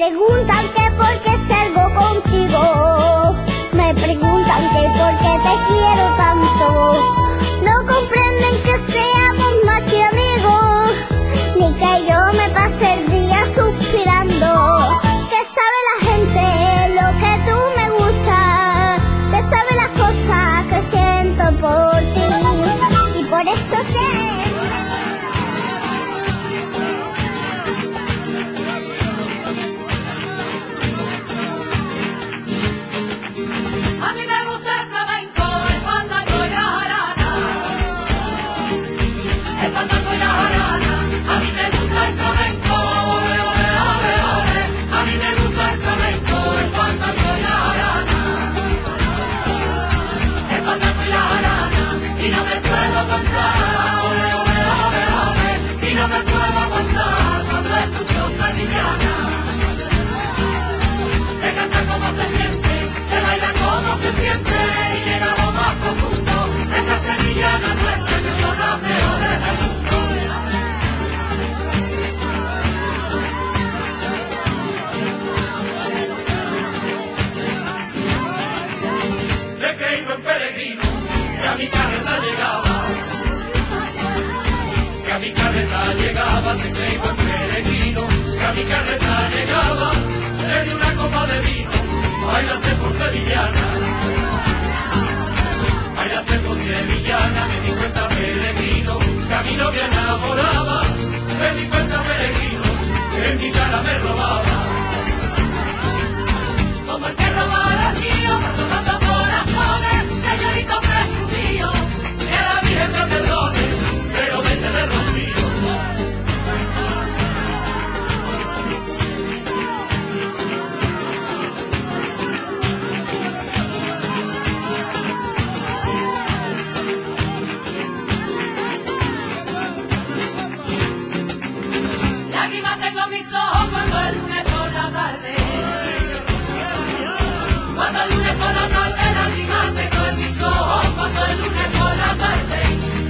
preguntan que por qué salgo contigo, me preguntan que por qué te quiero tanto. No comprenden que seamos más que amigos, ni que yo me pase el día suspirando. Que sabe la gente lo que tú me gustas, que sabe las cosas que siento por ti, y por eso sé. A mí me gusta el flamenco, el fandango y la jarana. El fandango y la jarana. A mí me gusta el flamenco, ole, ole, ole, ole. A mí me gusta el flamenco, el fandango y la jarana. El fandango y la jarana. Y no me puedo contar, ole, ole, ole, ole. Y no me puedo contar cuando escucho sevillana. Se canta como se siente, se baila como se siente, y llega a lo más profundo. Esta sevillana nuestra que son las mejores del mundo. De que iba en peregrino, que a mi carreta llegaba, que a mi carreta llegaba, de que iba en peregrino, que a mi carreta llegaba, le di una copa de vino. Bailaste por sevillana, bailaste por sevillana, me di cuenta peregrino, que a mi novia enamoraba, me di cuenta peregrino, que en mi cara me robaba. Como el que roba al mío, tocando corazones, señorito presumido, que la Virgen me perdone, pero vete de rocío. Lágrimas tengo en mis ojos cuando el lunes por la tarde. Cuando el lunes por la tarde, lágrimas tengo en mis ojos cuando el lunes por la tarde.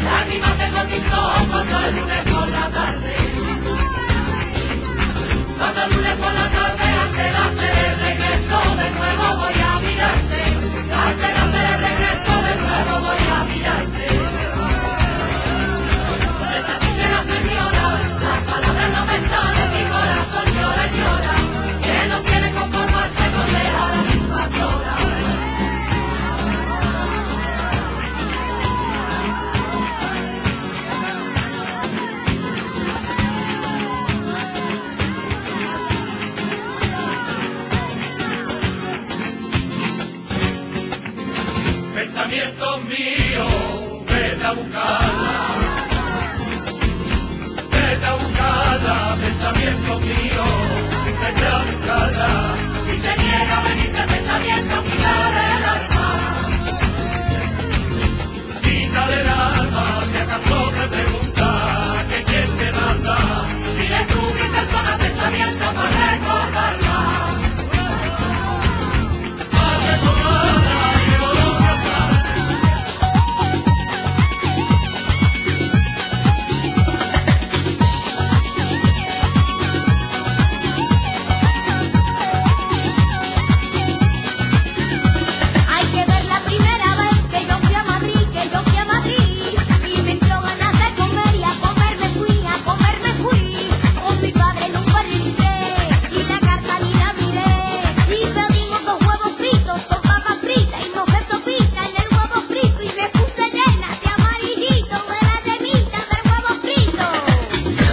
Lágrimas tengo en mis ojos cuando el lunes por la tarde. Cuando el lunes por la tarde, antes de hacer el regreso, de nuevo voy a mirarte. Antes de hacer el regreso, de nuevo voy a mirarte. Esa dice la señora, las palabras no me salen, mi corazón llora y llora, que no quiere conformarse con dejar a su pastora. Pensamientos míos, vete a buscarla. Vete a buscarla, pensamiento mío, vete a buscarla. Si se niega a venirse pensamiento, quítale el alma. Quítale el alma, si acaso te pregunta que quién te manda. Dile tú mi persona pensamiento para recordarla. Para recordarla y no lo cantar. Hay que ver la primera vez que yo fui a Madrid, que yo fui a Madrid, y me entró ganas de comer y a comer me fui, con mi padre en un barrilete, y la carta ni la miré, y pedimos 2 huevos fritos, con papas fritas y mojé sopita en el huevo frito, y me puse llena de amarillito, de la yemita del huevo frito,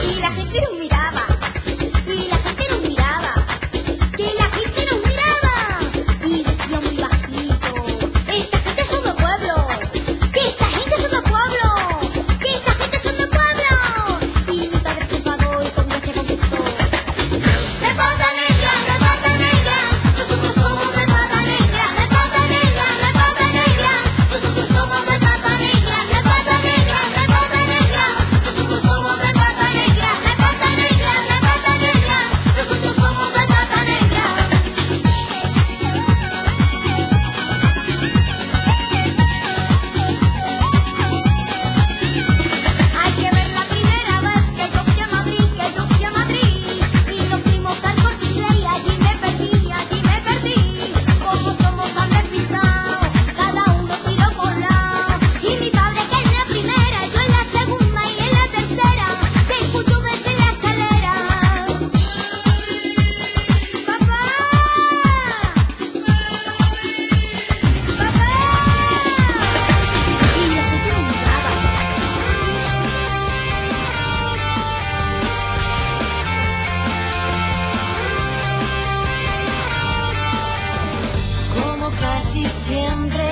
y la gente nos miraba, y la gente nos miraba, que la gente nos miraba, y decía muy bajito, esta gente son de pueblo, que esta gente son de pueblo, que esta gente son de pueblo, y mi padre se enfadó y con gracia contestó, de pata negra, nosotros somos de pata negra, de pata negra, nosotros somos de pata negra, de pata negra, nosotros somos de pata negra, de pata negra, siempre